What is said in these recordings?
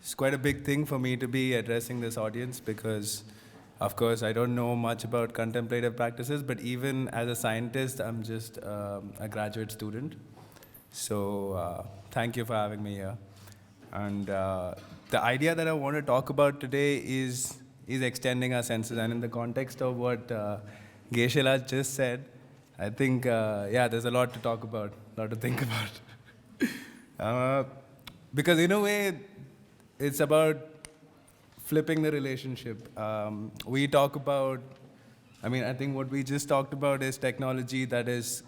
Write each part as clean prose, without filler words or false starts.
It's quite a big thing for me to be addressing this audience because, of course, I don't know much about contemplative practices, but even as a scientist, I'm just a graduate student. So thank you for having me here. And the idea that I want to talk about today is extending our senses. And in the context of what Geshe-la just said, I think, there's a lot to talk about, a lot to think about. Because in a way, it's about flipping the relationship. We talk about, I think what we just talked about is technology that is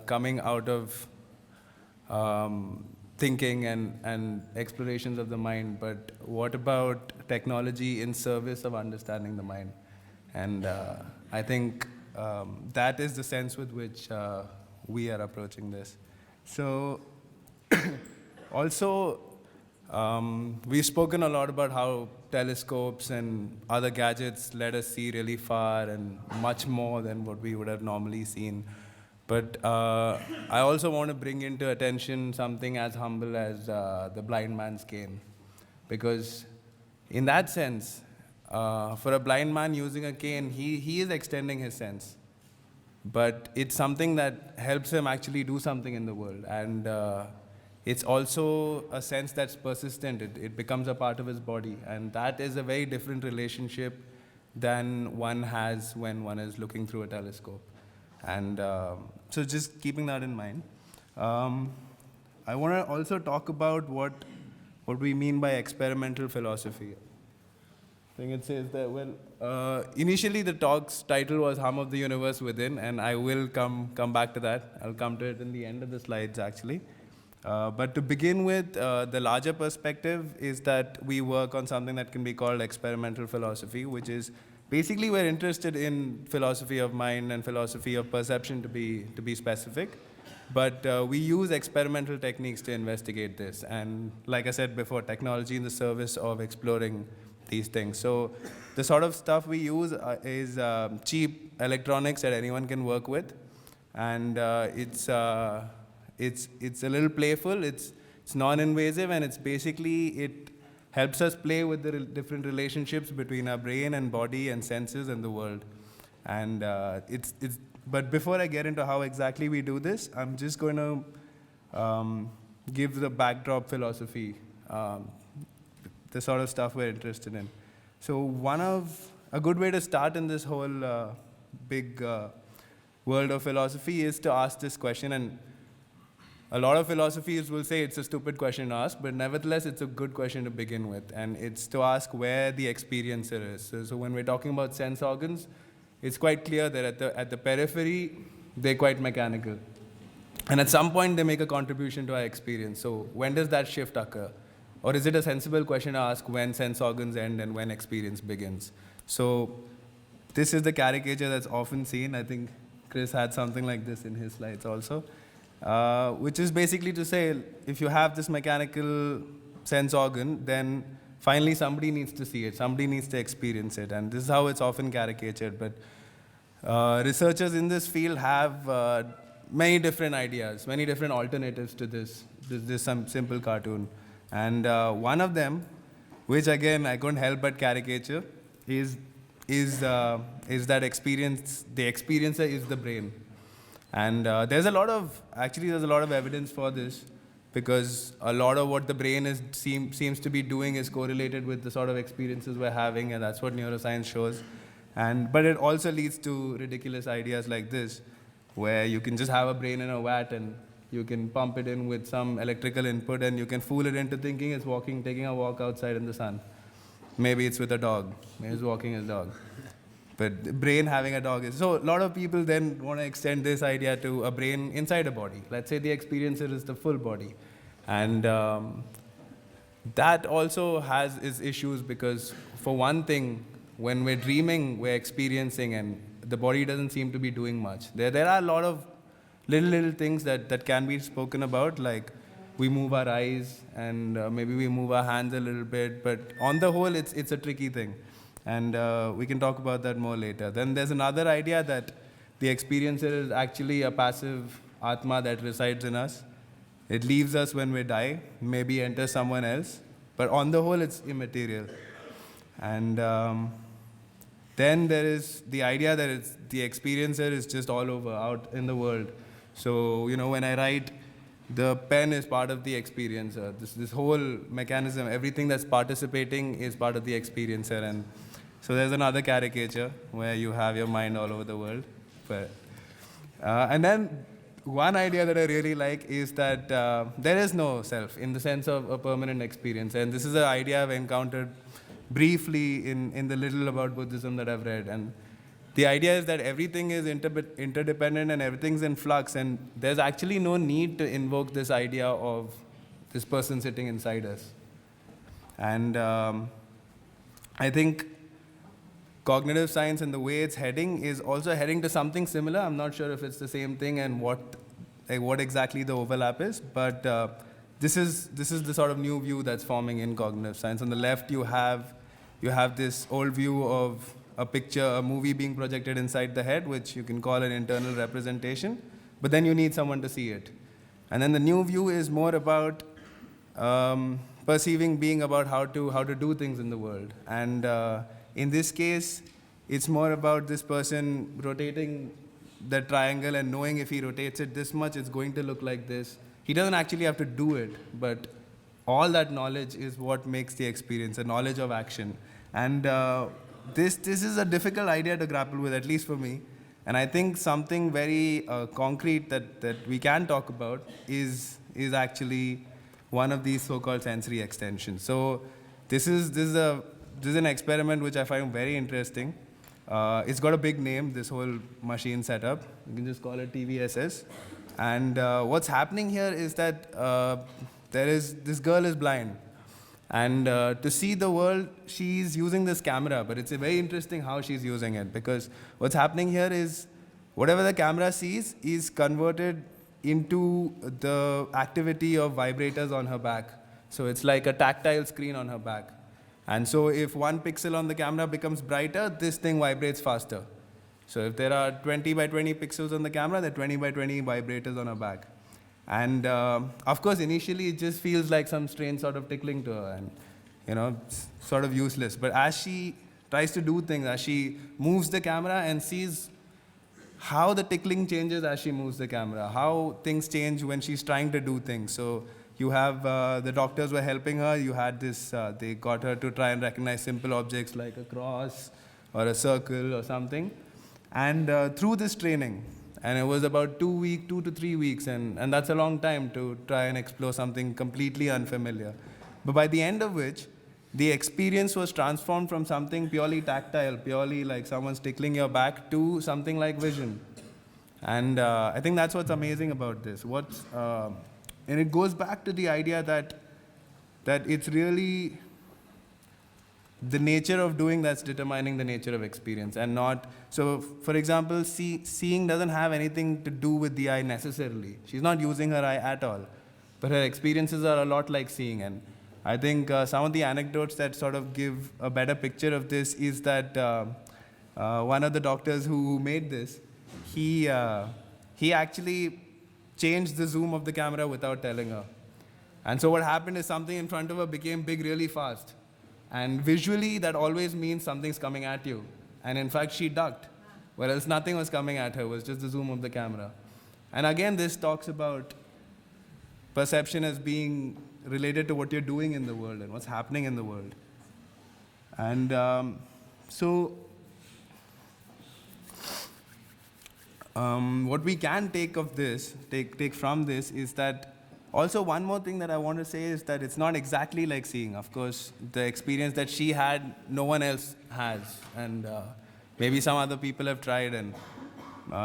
coming out of thinking and explorations of the mind, but what about technology in service of understanding the mind? And I think that is the sense with which we are approaching this. So also, we've spoken a lot about how telescopes and other gadgets let us see really far and much more than what we would have normally seen. But I also want to bring into attention something as humble as the blind man's cane. Because in that sense, for a blind man using a cane, he is extending his sense. But it's something that helps him actually do something in the world. And it's also a sense that's persistent. It becomes a part of his body. And that is a very different relationship than one has when one is looking through a telescope. And so just keeping that in mind. I want to also talk about what we mean by experimental philosophy. I think it says that, initially the talk's title was Hum of the Universe Within, and I will come back to that. I'll come to it in the end of the slides, actually. But to begin with, the larger perspective is that we work on something that can be called experimental philosophy, which is basically we're interested in philosophy of mind and philosophy of perception to be specific. But we use experimental techniques to investigate this. And like I said before, technology in the service of exploring these things. So the sort of stuff we use is cheap electronics that anyone can work with. And it's a little playful, it's non-invasive, and it's basically, it helps us play with the different relationships between our brain and body and senses and the world. And but before I get into how exactly we do this, I'm just going to give the backdrop philosophy, the sort of stuff we're interested in. So a good way to start in this whole big world of philosophy is to ask this question. And a lot of philosophies will say it's a stupid question to ask, but nevertheless, it's a good question to begin with. And it's to ask where the experiencer is. So when we're talking about sense organs, it's quite clear that at the periphery, they're quite mechanical. And at some point, they make a contribution to our experience. So when does that shift occur? Or is it a sensible question to ask when sense organs end and when experience begins? So this is the caricature that's often seen. I think Chris had something like this in his slides also. Which is basically to say, if you have this mechanical sense organ, then finally somebody needs to see it, somebody needs to experience it, and this is how it's often caricatured. But researchers in this field have many different ideas, many different alternatives to this some simple cartoon. And one of them, which again I couldn't help but caricature, is that the experiencer is the brain. And there's a lot of evidence for this, because a lot of what the brain seems to be doing is correlated with the sort of experiences we're having, and that's what neuroscience shows. But it also leads to ridiculous ideas like this, where you can just have a brain in a vat and you can pump it in with some electrical input and you can fool it into thinking it's taking a walk outside in the sun. Maybe it's with a dog. Maybe it's walking his dog. But the brain having a dog is... So a lot of people then want to extend this idea to a brain inside a body. Let's say the experiencer is the full body. And that also has its issues, because for one thing, when we're dreaming, we're experiencing, and the body doesn't seem to be doing much. There are a lot of little things that can be spoken about, like we move our eyes and maybe we move our hands a little bit, but on the whole, it's a tricky thing. And we can talk about that more later. Then there's another idea that the experiencer is actually a passive Atma that resides in us. It leaves us when we die, maybe enters someone else. But on the whole, it's immaterial. And then there is the idea that it's the experiencer is just all over, out in the world. So, when I write, the pen is part of the experiencer. This whole mechanism, everything that's participating is part of the experiencer. And so there's another caricature where you have your mind all over the world. But, and then one idea that I really like is that there is no self in the sense of a permanent experience. And this is an idea I've encountered briefly in the little about Buddhism that I've read. And the idea is that everything is interdependent and everything's in flux, and there's actually no need to invoke this idea of this person sitting inside us. And I think cognitive science and the way it's heading is also heading to something similar. I'm not sure if it's the same thing and what exactly the overlap is, but this is the sort of new view that's forming in cognitive science. On the left, you have this old view of a movie being projected inside the head, which you can call an internal representation, but then you need someone to see it. And then the new view is more about perceiving being about how to do things in the world. And in this case, it's more about this person rotating the triangle and knowing if he rotates it this much, it's going to look like this. He doesn't actually have to do it, but all that knowledge is what makes the experience, a knowledge of action. And this is a difficult idea to grapple with, at least for me. And I think something very concrete that we can talk about is actually one of these so-called sensory extensions. So this is an experiment which I find very interesting. It's got a big name, this whole machine setup. You can just call it TVSS. And what's happening here is that this girl is blind. And to see the world, she's using this camera, but it's very interesting how she's using it, because what's happening here is whatever the camera sees is converted into the activity of vibrators on her back. So it's like a tactile screen on her back. And so if one pixel on the camera becomes brighter, this thing vibrates faster. So if there are 20 by 20 pixels on the camera, there are 20 by 20 vibrators on her back. And of course, initially, it just feels like some strange sort of tickling to her, and it's sort of useless. But as she tries to do things, as she moves the camera and sees how the tickling changes as she moves the camera, how things change when she's trying to do things. So you have the doctors were helping her. You had this, they got her to try and recognize simple objects like a cross or a circle or something. And through this training, and it was about 2 to 3 weeks, and that's a long time to try and explore something completely unfamiliar. But by the end of which, the experience was transformed from something purely tactile, purely like someone's tickling your back, to something like vision. And I think that's what's amazing about this. And it goes back to the idea that it's really the nature of doing that's determining the nature of experience, and not. So, for example, seeing doesn't have anything to do with the eye necessarily. She's not using her eye at all, but her experiences are a lot like seeing. And I think some of the anecdotes that sort of give a better picture of this is that one of the doctors who made this, he actually changed the zoom of the camera without telling her. And so what happened is something in front of her became big really fast. And visually, that always means something's coming at you. And in fact, she ducked, whereas nothing was coming at her, it was just the zoom of the camera. And again, this talks about perception as being related to what you're doing in the world and what's happening in the world. And what we can take from this is that also one more thing that I want to say is that it's not exactly like seeing. Of course, the experience that she had, no one else has. And maybe some other people have tried, and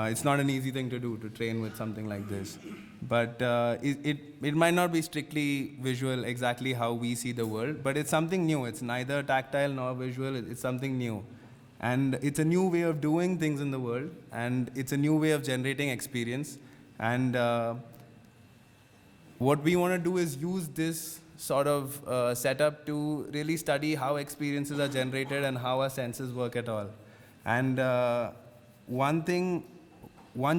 it's not an easy thing to do, to train with something like this. But it might not be strictly visual, exactly how we see the world, but it's something new. It's neither tactile nor visual. It's something new. And it's a new way of doing things in the world, and it's a new way of generating experience. And what we want to do is use this sort of setup to really study how experiences are generated and how our senses work at all. And one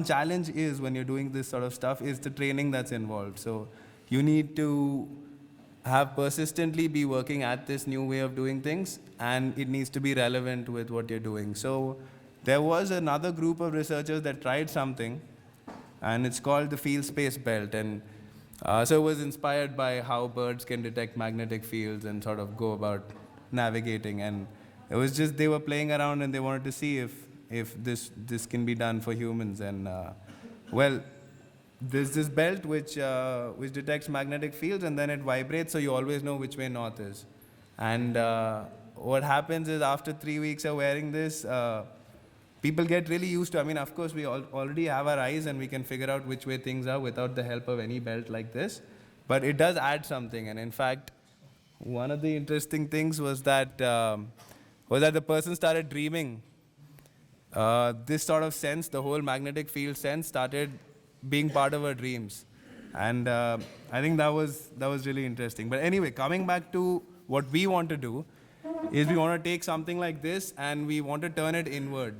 challenge is when you're doing this sort of stuff is the training that's involved. So you need to have persistently be working at this new way of doing things, and it needs to be relevant with what you're doing. So there was another group of researchers that tried something, and it's called the field space belt. And so it was inspired by how birds can detect magnetic fields and sort of go about navigating. And it was just they were playing around and they wanted to see if this can be done for humans. And well, there's this belt which detects magnetic fields, and then it vibrates, so you always know which way north is. And what happens is after 3 weeks of wearing this, people get really used to. I mean, of course, we already have our eyes and we can figure out which way things are without the help of any belt like this. But it does add something. And in fact, one of the interesting things was that the person started dreaming. This sort of sense, the whole magnetic field sense, started being part of our dreams. And I think that was really interesting. But anyway, coming back to what we want to do is we want to take something like this and we want to turn it inward.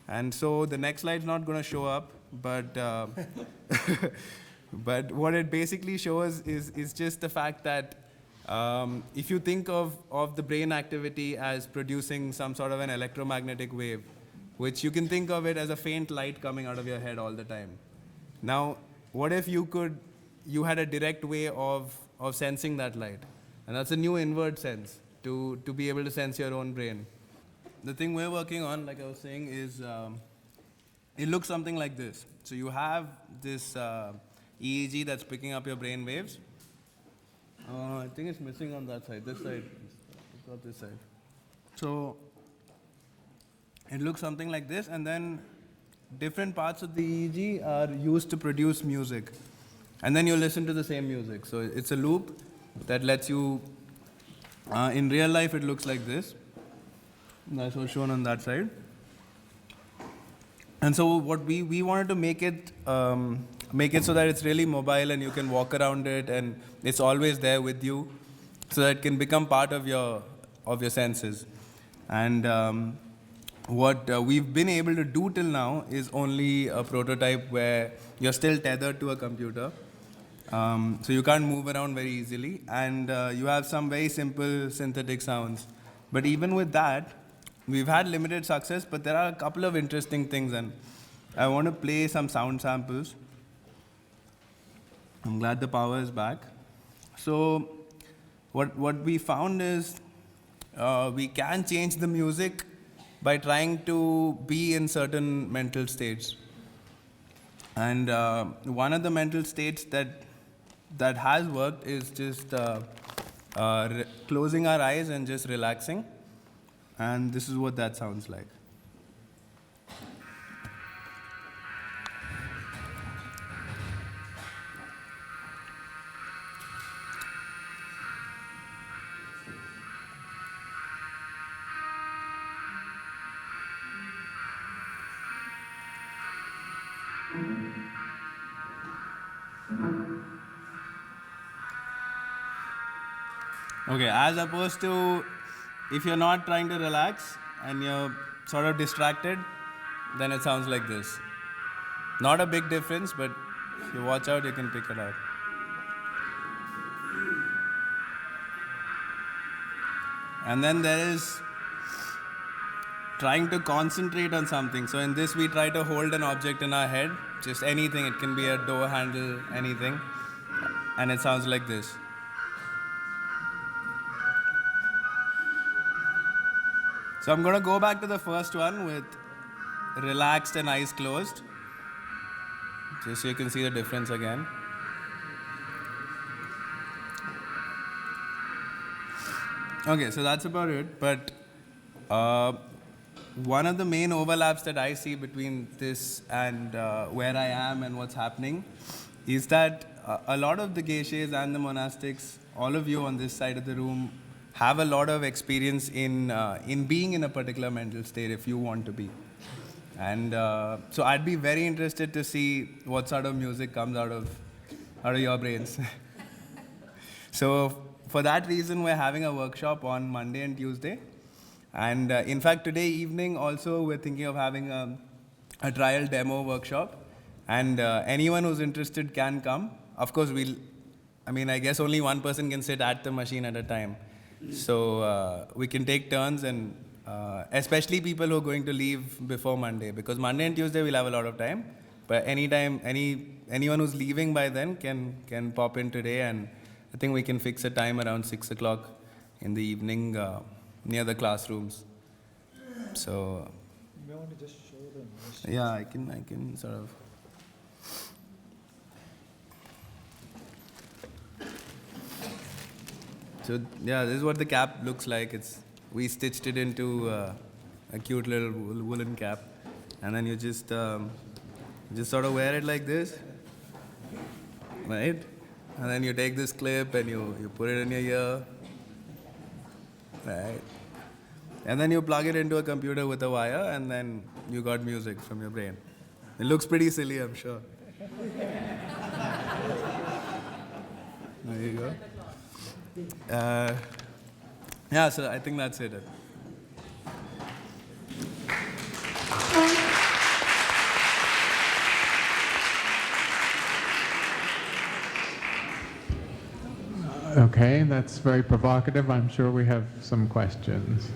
And so the next slide's not going to show up, but but what it basically shows is just the fact that if you think of the brain activity as producing some sort of an electromagnetic wave, which you can think of it as a faint light coming out of your head all the time. Now, what if you had a direct way of sensing that light? And that's a new inward sense, to be able to sense your own brain. The thing we're working on, like I was saying, is it looks something like this. So you have this EEG that's picking up your brain waves. I think it's missing on that side. This side. It's got this side. So it looks something like this, and then different parts of the EEG are used to produce music. And then you listen to the same music. So it's a loop that lets you, in real life it looks like this. That's what's shown on that side. And so what we wanted to make it so that it's really mobile and you can walk around it and it's always there with you, so that it can become part of your senses. And what we've been able to do till now is only a prototype where you're still tethered to a computer. So you can't move around very easily, and you have some very simple synthetic sounds. But even with that, we've had limited success, but there are a couple of interesting things, and I want to play some sound samples. I'm glad the power is back. So what we found is we can change the music by trying to be in certain mental states. And one of the mental states that has worked is just closing our eyes and just relaxing. And this is what that sounds like. Okay, as opposed to if you're not trying to relax and you're sort of distracted, then it sounds like this. Not a big difference, but if you watch out, you can pick it out. And then there is trying to concentrate on something. So in this, we try to hold an object in our head, just anything. It can be a door handle, anything. And it sounds like this. So I'm going to go back to the first one with relaxed and eyes closed, just so you can see the difference again. Okay, so that's about it. But one of the main overlaps that I see between this and where I am and what's happening is that a lot of the geshes and the monastics, all of you on this side of the room, have a lot of experience in being in a particular mental state if you want to be. And so I'd be very interested to see what sort of music comes out of your brains. So for that reason, we're having a workshop on Monday and Tuesday. And in fact, today evening also, we're thinking of having a trial demo workshop. And anyone who's interested can come. Of course, I mean, I guess only one person can sit at the machine at a time. So we can take turns, and especially people who are going to leave before Monday, because Monday and Tuesday we'll have a lot of time. But anyone who's leaving by then can pop in today, and I think we can fix a time around 6 o'clock in the evening near the classrooms. So You may want to just show them. yeah, I can sort of. So yeah, this is what the cap looks like. We stitched it into a cute little woolen cap, and then you just sort of wear it like this, right? And then you take this clip and you put it in your ear, right? And then you plug it into a computer with a wire, and then you got music from your brain. It looks pretty silly, I'm sure. There you go. Yeah, so I think that's it. Okay, that's very provocative. I'm sure we have some questions.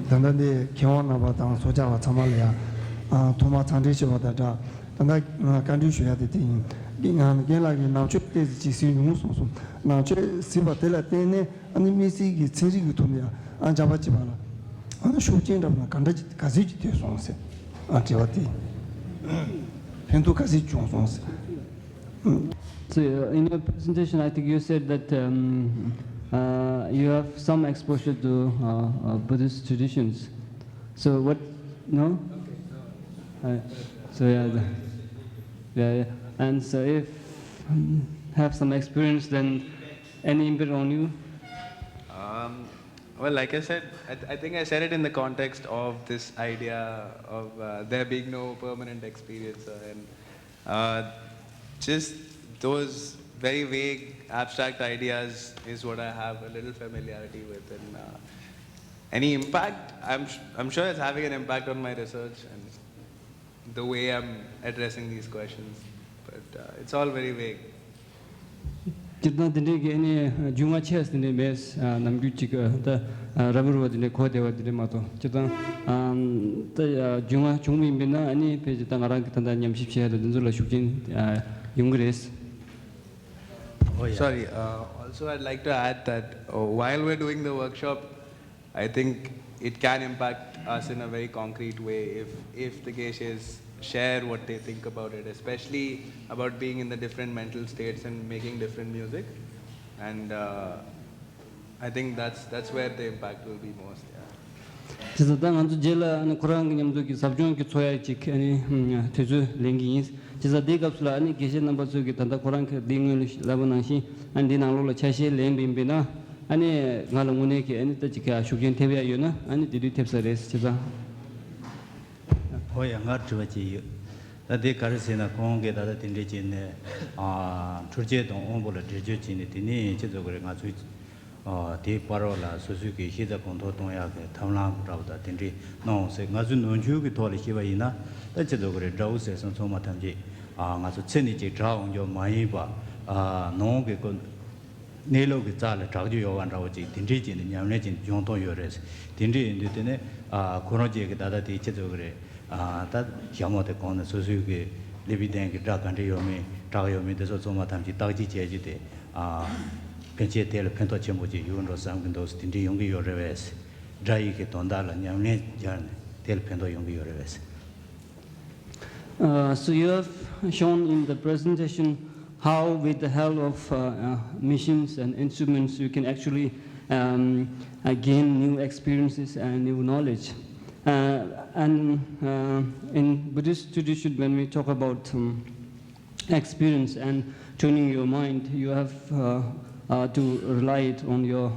단단히 경험하다 소자와 참말이야. 도마 장대시보다 단단 간주 쉬어야 돼. 링한 게라기 나초 때지 지시 용소소. 나초 시바텔라 때네 아니 미시기 체리기 도미야. 안 잡았지 봐라. 아니 쇼진다나 간다지 가지지 돼서세. 저한테 펜도 가지 중소세. So in your presentation, I think you said that you have some exposure to Buddhist traditions. So what? No. So yeah. And so if have some experience, then any impact on you? Well, like I said, I think I said it in the context of this idea of there being no permanent experience, and just those very vague, abstract ideas is what I have a little familiarity with. And any impact, I'm sure it's having an impact on my research and the way I'm addressing these questions. But it's all very vague. Jitna dine ke any junga chess dine mes namgyuchika the raburwa dine khodewa dine mato. Jitna the junga chungmi bina ani pe jitna ngarang kitanda nyamshipshia the dinzula shukjin yungres. Sorry, also I'd like to add that while we're doing the workshop, I think it can impact us in a very concrete way if the Geshes share what they think about it, especially about being in the different mental states and making different music. And I think that's where the impact will be most. Jitna anzu jela ani kurang nyamdu ki sabjong ki choya chik ani teju lengis. Jisa dekapsula ani geshe number 2 ki tanda kurang ke dingul labanashi and dinanglo la chashe leng bimbina ani ngalungune ki ani ta chika shugyen tebya yuna ani didi tepsa res jisa. Hoya ngar chuachi da de karsena konge da tinde chine churje dong onbola jeje chine tini chezo gore nga chu de parola suzuki hida kondo tongya ke thamla rawda tindi no se nga ju nonju ki tholi hiba ina da chezo gore raw se son soma thamji nga chu cheni ji draw yo mai ba no ge ko nelo ge cha la draw yo wan raw ji tindi ji ni nyamne ji yong to yo res tindi inde tene kono ji ge da de chezo gore 다 야모데 건데 소수게 리비덴게 다간데 요미 다요미 데서 좀 담지 딱지 제지데 벤체텔 펜토 쳔보지 유언로 상근도 스틴디 용기 요레베스 드라이게 돈달라 냠네 자네 텔 펜토 용기 요레베스. So you have shown in the presentation how with the help of machines and instruments you can actually gain new experiences and new knowledge. And in Buddhist tradition, when we talk about experience and tuning your mind, you have to rely on your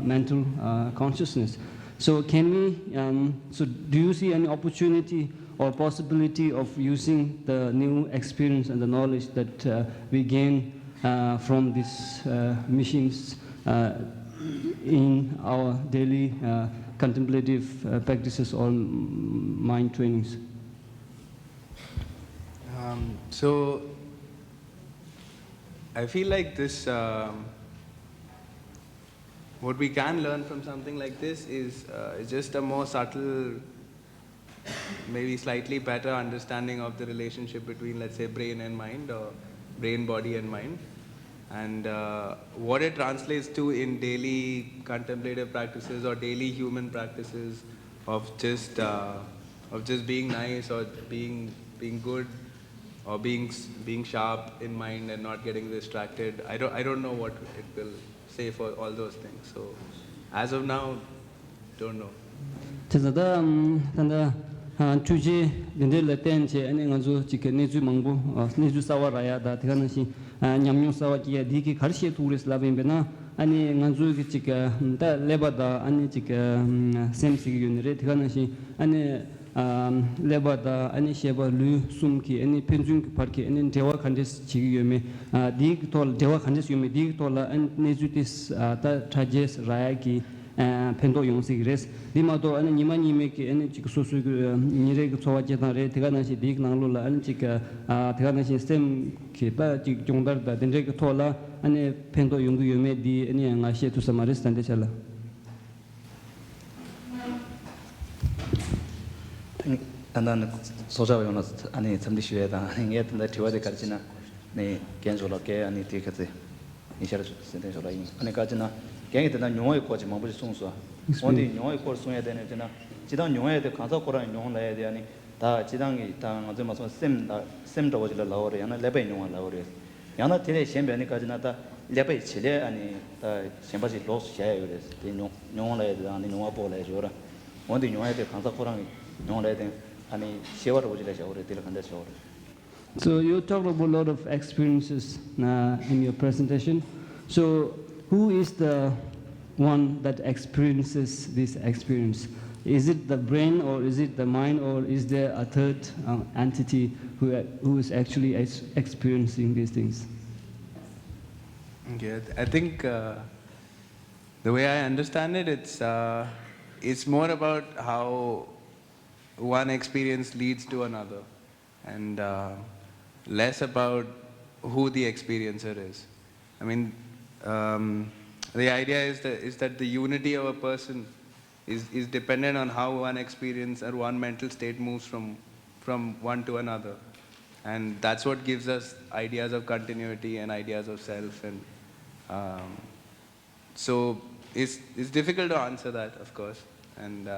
mental consciousness. So can we? So do you see any opportunity or possibility of using the new experience and the knowledge that we gain from these machines in our daily contemplative practices or mind trainings? So I feel like this, what we can learn from something like this is just a more subtle, maybe slightly better understanding of the relationship between, let's say, brain and mind, or brain, body and mind. And what it translates to in daily contemplative practices or daily human practices of just being nice, or being good, or being sharp in mind and not getting distracted. I don't know what it will say for all those things. So as of now, don't know. 저다 단다 주제 렌델 텐체 아니 가서 지게 내주 망부 내주 사와라야 다 대가는시 냠뇽 사와기야 디기 가르시 투리스 라벤베나 아니 가서 지게 다 레바다 아니 지게 셈시기 유니레 대가는시 아니 레바다 아니 셰바 루 숨키 아니 펜중 파르키 아니 대와 칸데스 지기 요메 디기 톨 대와 칸데스 요메 디기 톨라 안 내주티스 다 타제스 라야기 펜도 용식레스 디마도 아니 니마니메키 아니 지그 소수 니레 그 소와제다레 대가나시 디그 나로라 아니 지가 대가나시 시스템 기타 지 종다르다 덴제 그 토라 아니 펜도 용구 요메 디 아니 안가시 투 사마레스 단데찰라 단단 소자요나 아니 섬디시에다 아니 예든다 티와데 가르치나 네 겐조라게 아니 디카데 이샤르 센데조라이 아니 가지나 경이 되나 용어의 거지 뭐 무슨 송수 어디 용어의 거 송해야 되는 되나 지당 용어에 대 가서 거라 용 나야 돼 아니 다 지당이 다 어제 뭐 셈도 어디라 나오래 야나 레베 용어 나오래 야나 되네 셈변이까지나 다 레베 치레 아니 다 셈바지 로스 샤야 그래서 용 나야 돼 아니 용어 보래 줘라 어디 용어에 대 가서 거랑 용 나야 돼 아니 시월 어디라 샤오래 될 간다 샤오래. So you talked about a lot of experiences in your presentation. So who is the one that experiences this experience? Is it the brain, or is it the mind, or is there a third entity who is actually experiencing these things? Okay, I think the way I understand it, it's more about how one experience leads to another, and less about who the experiencer is. I mean, the idea is that the unity of a person is dependent on how one experience or one mental state moves from one to another, and that's what gives us ideas of continuity and ideas of self. And so it's difficult to answer that, of course, and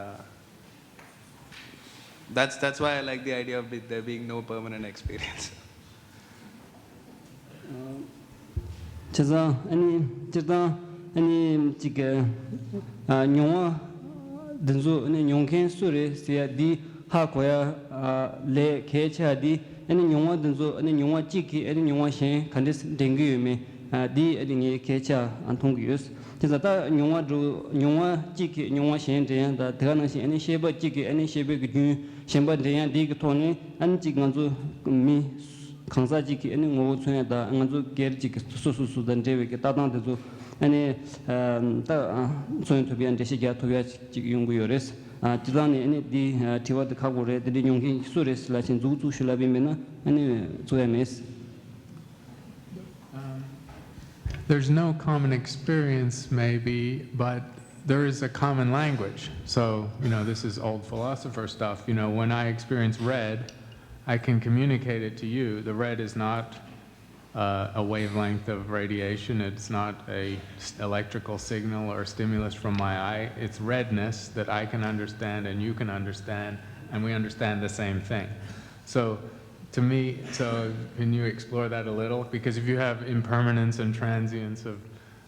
that's why I like the idea of there being no permanent experience. 제가 아니 지게 뇽아 든조 아니 뇽켄 소리 시야디 하고야 레 케차디 아니 뇽아 든조 아니 뇽아 지기 아니 뇽아 셴 칸데스 댕기유메 디 아니 케차 안통기우스 제가 뇽아 지기 뇽아 셴 데야다 대가나시 아니 셰바 지기 아니 셰베 그 셴바 데야 디그 토니 안 지간조 미 강사지기 아니 뭐 전에다 안주 게르지 소소소단 제베게 따당데도 아니 다 소연 토비안 대시게 토비아 지 용구요레스 지단이 아니 디 티와드 카고레 디 용기 소레스 라친 주주실라비메나 아니 조야메스. There's no common experience maybe, but there is a common language. So, this is old philosopher stuff. When I experience red, I can communicate it to you. The red is not a wavelength of radiation. It's not a electrical signal or stimulus from my eye. It's redness that I can understand and you can understand, and we understand the same thing. So to me, can you explore that a little? Because if you have impermanence and transience of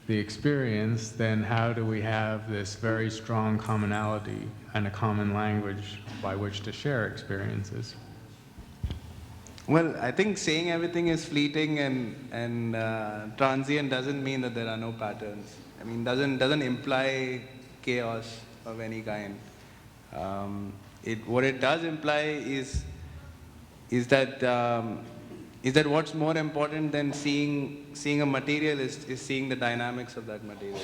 the experience, then how do we have this very strong commonality and a common language by which to share experiences? Well, I think saying everything is fleeting and transient doesn't mean that there are no patterns. I mean, doesn't imply chaos of any kind. What it does imply is that what's more important than seeing a material is seeing the dynamics of that material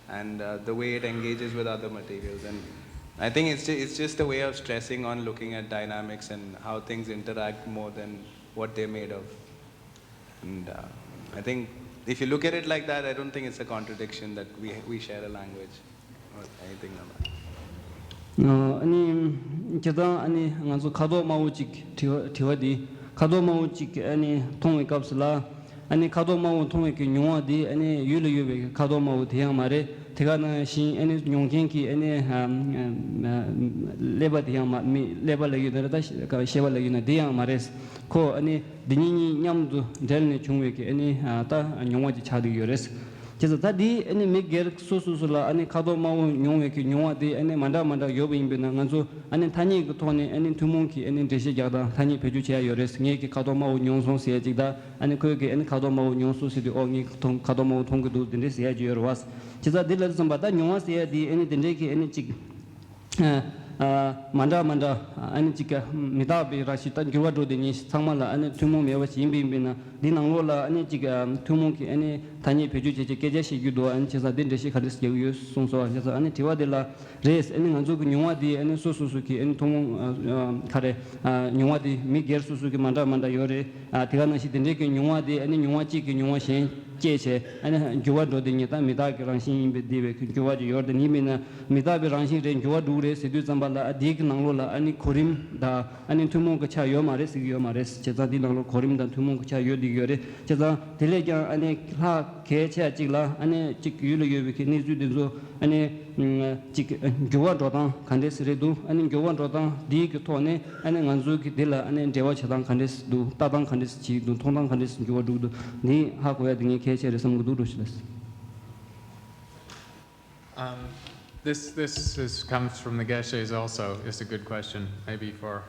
and the way it engages with other materials. And I think it's just a way of stressing on looking at dynamics and how things interact more than what they're made of. And I think if you look at it like that, I don't think it's a contradiction that we share a language or anything like that. 아니 제가 아니 가서 가도 마우직 디와디 가도 마우직 아니 통의 값을라 아니 가도 마우 통의 그 용어디 아니 유르유베 가도 마우 대양 말에 대가는 신 아니 용gen기 아니 레바 대양 미 레바 레기더다 그 셰바 레기나 대양 말에 코 아니 디니니 냠도 델네 중외게 아니 다 용어지 차디 요레스 그래서 다디 아니 메게르 소소소라 아니 가도 마우 용외게 용어디 아니 만다 요빈베나 간소 아니 타니 그 토니 아니 두몽키 아니 데시자다 타니 베주치야 요레스 녜게 가도 마우 용송세지다 아니 그게 아니 가도 마우 용소시디 오니 통 가도 마우 통그도 딘데시야 지요르와스 그래서 딜러 좀바다 용와세디 아니 딘데기 아니 직 만다 아니 지가 미다비 라시탄 교와도데니 상말라 아니 투몽 메와시 임비임비나 디낭로라 아니 지가 투몽키 아니 타니 베주제제 계제시 유도 아니 제사 딘데시 카리스 예유 송소 그래서 아니 디와델라 레스 아니 간조그 용와디 아니 소소수키 아니 투몽 카레 용와디 미게르수수키 만다 요레 디가나시 딘데기 용와디 아니 용와치기 용와신 제체 아니 교와도데니다 미다기 랑신 임비디베 교와지 요르데니미나 미다비 랑신 렌 교와두레 세두 잠발라 아디기 낭로라 아니 코림다 아니 투몽 그차 요마레스 요마레스 제자디 낭로 코림다 투몽 그차 요디겨레 제자 딜레자 아니 하 개체 찍라 아니 찍 유르여비키 니주디조 아니 찍 교와도당 칸데스레두 아니 교와도당 디기 토네 아니 간주기 딜라 아니 데와차당 칸데스두 따당 칸데스 지두 통당 칸데스 교와두두 니 하고야 등이 개체를 섬구두루시레스 This comes from the Geshes also. It's a good question, maybe for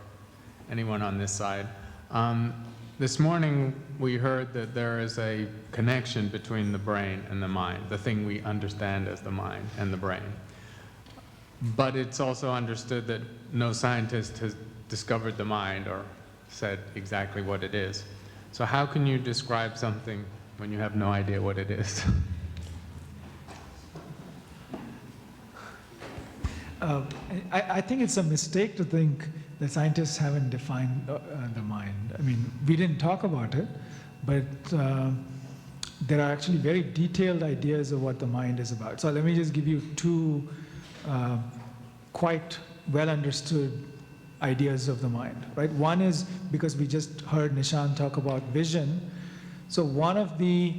anyone on this side. This morning we heard that there is a connection between the brain and the mind, the thing we understand as the mind and the brain. But it's also understood that no scientist has discovered the mind or said exactly what it is. So how can you describe something when you have no idea what it is? I think it's a mistake to think that scientists haven't defined the mind. I mean, we didn't talk about it, but there are actually very detailed ideas of what the mind is about. So let me just give you two quite well understood ideas of the mind, right? One is because we just heard Nishant talk about vision. So one of the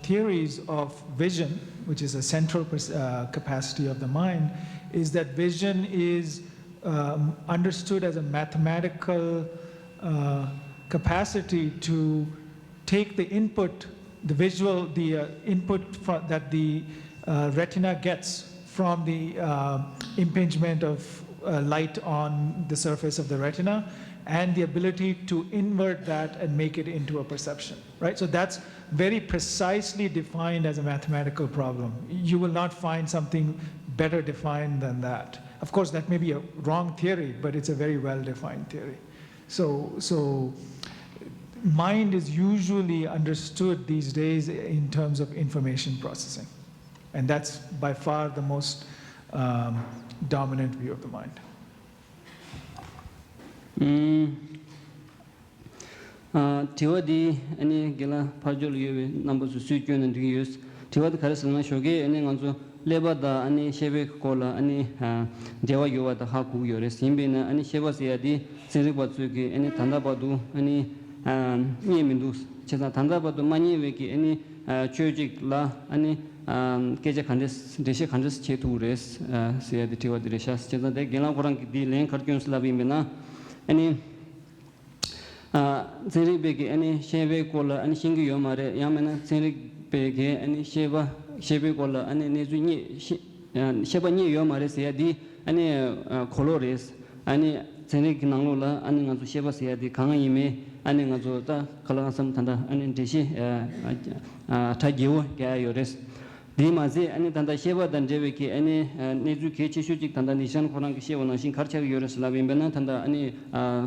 theories of vision, which is a central capacity of the mind, is that vision is understood as a mathematical capacity to take the input, the visual, the input that the retina gets from the impingement of light on the surface of the retina, and the ability to invert that and make it into a perception, right? So that's very precisely defined as a mathematical problem. You will not find something better defined than that. Of course, that may be a wrong theory, but it's a very well-defined theory. So mind is usually understood these days in terms of information processing. And that's by far the most dominant view of the mind. Tiwadi any gila pajul yu number su sukyun and use Tiwadi Karasana Shoge and also Leba da any Sheve Kola any Dewa Yuva the Haku Yore Simbina any Sheva Siadi Siribatsuki any Tandabadu any Niemindus Chesa Tandabadu Mani Viki any Churjik La any Keja Kandis Desha Kandis Chetures Siadi Tiwadi Reshas Chesa de Gila Koran di Len Karkun Slavimina any Zeri Begi any Sheve Kola and Shingi Yomare Yamana Zeri Begi any Sheve Kola and Nezuni Shebani Yomare Siadi any colores any Zeri Nangula and Nazu Sheva Siadi Kangime and Nazota Kalasam Tanda and Deshi Tagiu Gayores. Dimazi any Tanda Sheva than Jeviki any Nezuki Chishuk Tanda Nishan Koran Sheva Nashin Karcha Yoris Lavin Tanda any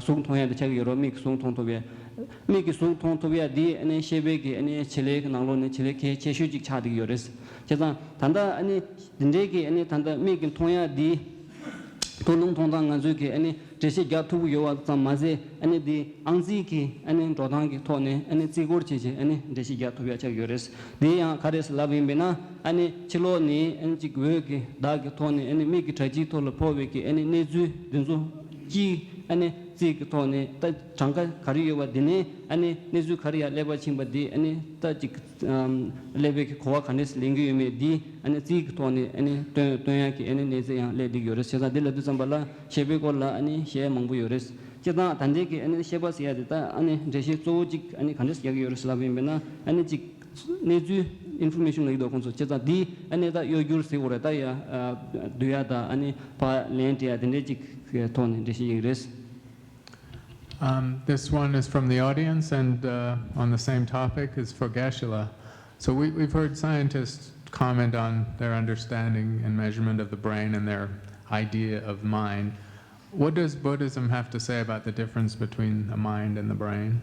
Sung Toya the Chag Yoromik Sung Tontovia. Make Sung Tontovia D any Shebeki any Chile Nalon Chile Chishuk Chadi Yoris. Chazan Tanda any Dindeki any Tanda making Toya D Tolung Tondang Azuki any Teshi Gatu Yoa Samaze, and the Anziki, and Rodangi Tone, and Sigurchi, and Deshi Gatu Yores. They are Karis Lavimbena, and Chiloni, and Chigweki, Dagatoni, and Miki Trajito Lopoviki, and Nezu, Denzo, G, and Zigtone, Chanka Kariwa Dine, and Nezu Karia Leva Chimbadi, and Tajik Levik Koakanis Lingi di, and Zigtone, and Toyaki, and Nezia Lady Yoris, de la Duzambala, Shebekola, and Shea Mangu Yoris. Cheda Tandeki, and Shebas Yadita, and Jeshi Sojik, and Kanis Yoris Lavimena, and Nezu information like the consul Cheta di, and that your Sigurata, Duyada, and Pa Lentia, the Negic Tone, the Shigres. This one is from the audience, and on the same topic is for Geshe-la. So we've heard scientists comment on their understanding and measurement of the brain and their idea of mind. What does Buddhism have to say about the difference between the mind and the brain?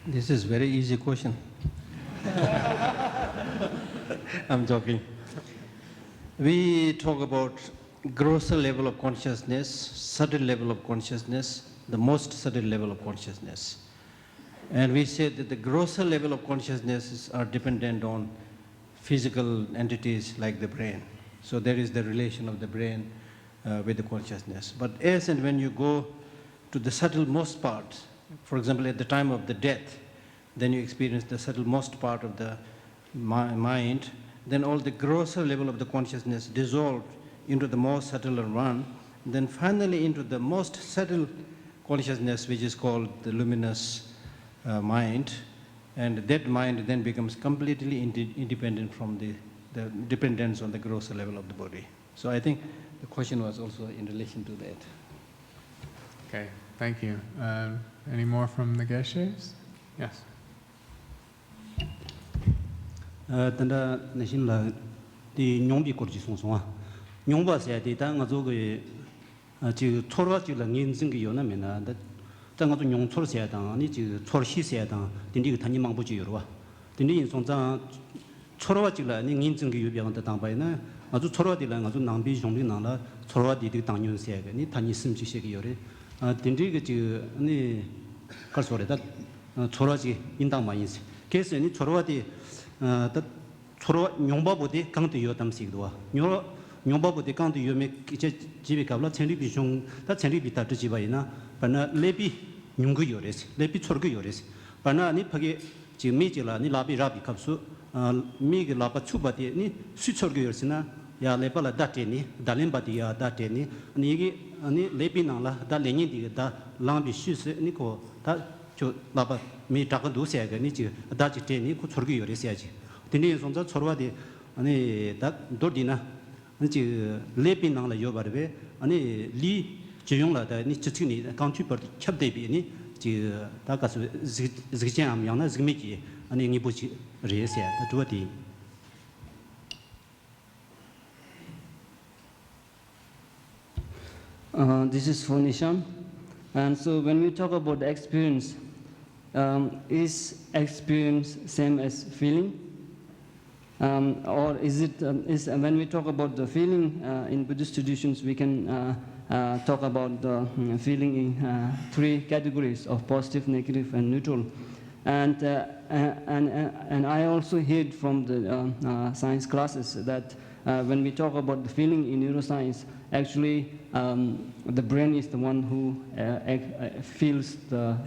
This is very easy question. I'm joking. We talk about grosser level of consciousness, subtle level of consciousness, the most subtle level of consciousness. And we said that the grosser level of consciousness are dependent on physical entities like the brain. So there is the relation of the brain with the consciousness. But as and when you go to the subtlemost part, for example, at the time of the death, then you experience the subtlemost part of the mind, then all the grosser level of the consciousness dissolved into the more subtler one, then finally into the most subtle consciousness, which is called the luminous mind, and that mind then becomes completely independent from the dependence on the grosser level of the body. So I think the question was also in relation to that. Okay, thank you. Any more from the Geshes? Yes. Tanda Nishin la di nyongbi korji songsonga. Nyongba se de ta nga zo ge ji chorwa ji la ngin zing ge yo na me na da ta nga zo nyong chor se da ni ji chor shi se da din di ge tan ni mang bu ji yo wa. Din di yin song zang chorwa ji la ni ngin zing ge yo biang da dang bai na nga zo chorwa di la nga zo nang bi jong bi nang la chorwa di de dang yun se ge ni tan ni sim ji se ge yo re. Din di ge ji ni kar so re da chorwa ji yin dang ma yin se. Ke se ni chorwa di 다 초로 용바보디 강도 요담식도와 용바보디 강도 요메 이제 집에 가블라 천리비 다 천리비 다 지바이나 바나 레비 용거 요레스 레비 초르거 요레스 바나 아니 파게 지금 미지라 니 라비 라비 갑수 미게 라바 추바디 니 수초르거 요르스나 야 레발라 다테니 달림바디야 다테니 아니 이게 아니 레비나라 다 레니디 다 랑비 슈스 니코 다저 라바 미 작은 도시에가 니지 다지 테니 고 초르기 요레스야지 근데 손자 초르와디 아니 다 도디나 니지 레빈낭라 요바르베 아니 리 지용라다 니 지치니 강추버 캡데비니 지 다가스 지지암 양나 지미지 아니 니부지 레스야 다 도디. This is for Nishant. And so when we talk about the experience, is experience same as feeling? Or is it, when we talk about the feeling in Buddhist traditions, we can talk about the feeling in three categories of positive, negative, and neutral. And I also heard from the science classes that when we talk about the feeling in neuroscience, actually the brain is the one who feels the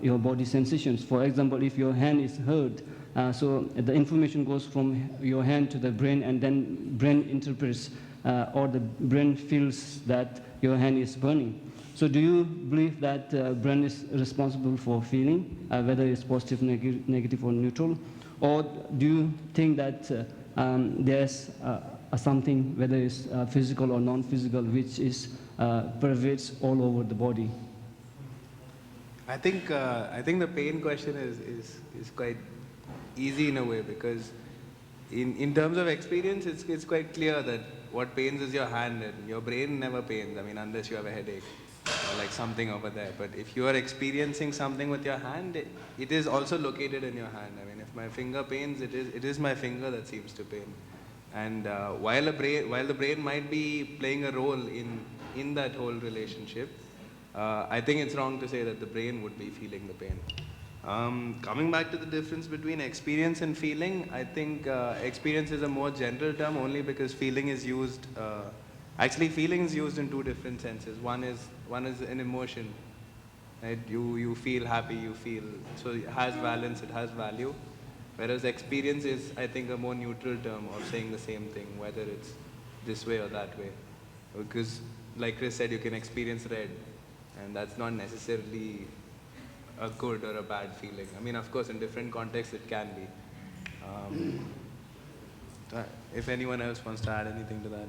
your body sensations. For example, if your hand is hurt, so the information goes from your hand to the brain, and then brain interprets or the brain feels that your hand is burning. So do you believe that brain is responsible for feeling, whether it's positive, negative, or neutral? Or do you think that there's something, whether it's physical or non-physical, which is pervades all over the body? I think the pain question is quite easy in a way, because in terms of experience, it's quite clear that what pains is your hand, and your brain never pains. I mean, unless you have a headache or like something over there. But if you are experiencing something with your hand, it is also located in your hand. I mean, if my finger pains, it is my finger that seems to pain. And while the brain might be playing a role in that whole relationship, I think it's wrong to say that the brain would be feeling the pain. Coming back to the difference between experience and feeling, I think experience is a more general term only because feeling is used. Actually, feeling is used in two different senses. One is an emotion. Right? You feel happy, you feel, so it has valence, it has value. Whereas experience is, I think, a more neutral term of saying the same thing, whether it's this way or that way. Because, like Chris said, you can experience red, and that's not necessarily a good or a bad feeling. I mean, of course, in different contexts, it can be. If anyone else wants to add anything to that.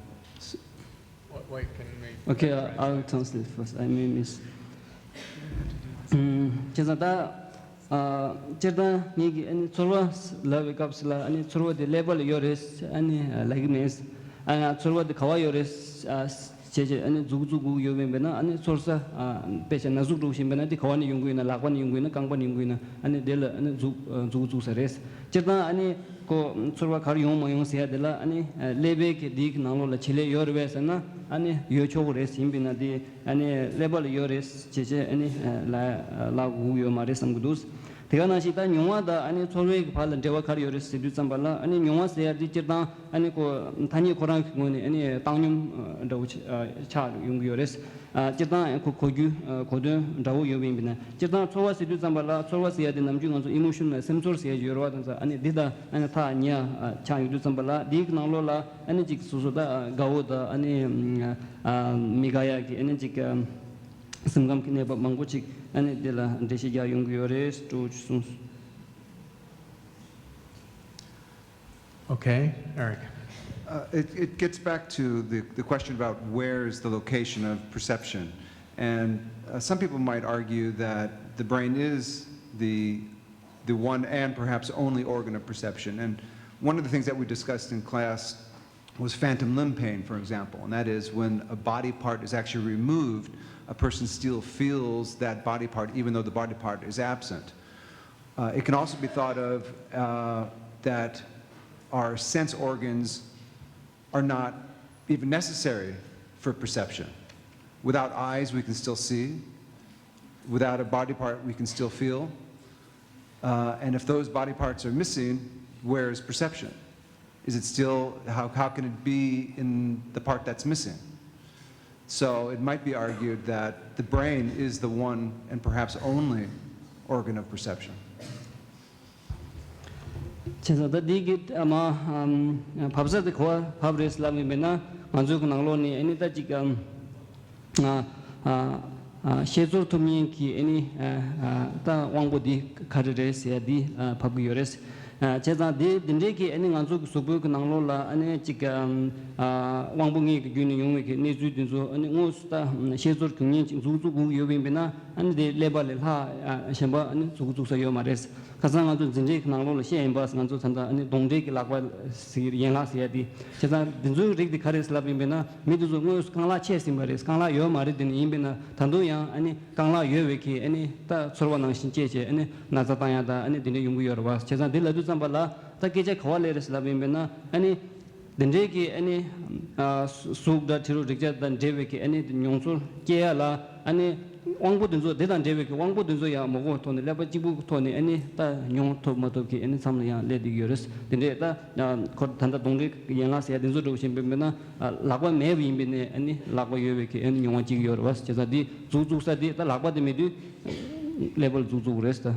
Wait, can we... Okay, I'll translate first. I may miss. Certain nigi any chorwa love capsula any chorwa the level yoris any likeness and chorwa the kawa yoris cheche any zugu yobena any sorsa patient nazuku shimbena the kawani yunguina lakwan yunguina kangpan yunguina any del any zugu seres certain any ko chorwa kar yong moyong sia dela any lebe ke dik nalo la chile yorves na any yocho res shimbena the any level yoris cheche any la gu yo mares samgudus Teganashita Nyuada and Torwig Palan Devakar Yoris Sidusambala, and Nuas there did and Tanya Koran any Tanyum Char Yung Yoris, Jeta and Kokogu, Kodu, Dao Yovimina. Jeta Towa Sidusambala, Towa Sia the Namjun emotion, Sensor Sia Yorota, and Dida and Tanya Chang Dusambala, Dig Nalola, Energy Susoda, Gaoda, and Migayaki, Energy Sangam Kineba Mangochik. Okay, Eric. It gets back to the question about where is the location of perception. And some people might argue that the brain is the one and perhaps only organ of perception. And one of the things that we discussed in class was phantom limb pain, for example. And that is when a body part is actually removed, a person still feels that body part even though the body part is absent. It can also be thought of that our sense organs are not even necessary for perception. Without eyes, we can still see. Without a body part, we can still feel. And if those body parts are missing, where is perception? Is it still, how can it be in the part that's missing? So it might be argued that the brain is the one and perhaps only organ of perception. Chesa digit ama pabsa de kwa pabres la mena manjuk nanglo ni any ta jikam shezur to mi ki any ta wangbo di kadres ya di pabuyores Chesa de dindeki any manjuk subu nanglo la any jikam wangbungi ki gyuni yungwe ki nezu dinzo any ngosta shezur kungni zuzu gu yobin bena and de lebal ha shamba any zuzu sa yo mares Kasang antu zinjek nanglo xie embas nganzu tanda ani dongde ki lakwa sir yenga sia di cheta dinzu rik di khares la bimbena midu zo ngos kangla che simbares kangla yo mari din imbena tandu yang ani kangla yo weki ani ta sorwa nang shin che che ani naza ta ya da ani din yungu yor was cheta dil adu sambala ta ke je khwale res la bimbena ani dinje ki ani suk da thiru rikja dan dewe ki ani nyongsul ke ya la ani Wangbo dinzo dedan dewe ki wangbo dinzo ya mogo toni leba jibu toni ani ta nyong to mato ki ani samla ya le di yoris dinde ta tanda dongri yenga sia dinzo do shimbe mena lakwa me wi mbene ani lakwa yewe ki ani nyong ji yor was cheza di zu sa di ta lakwa de me di level zu resta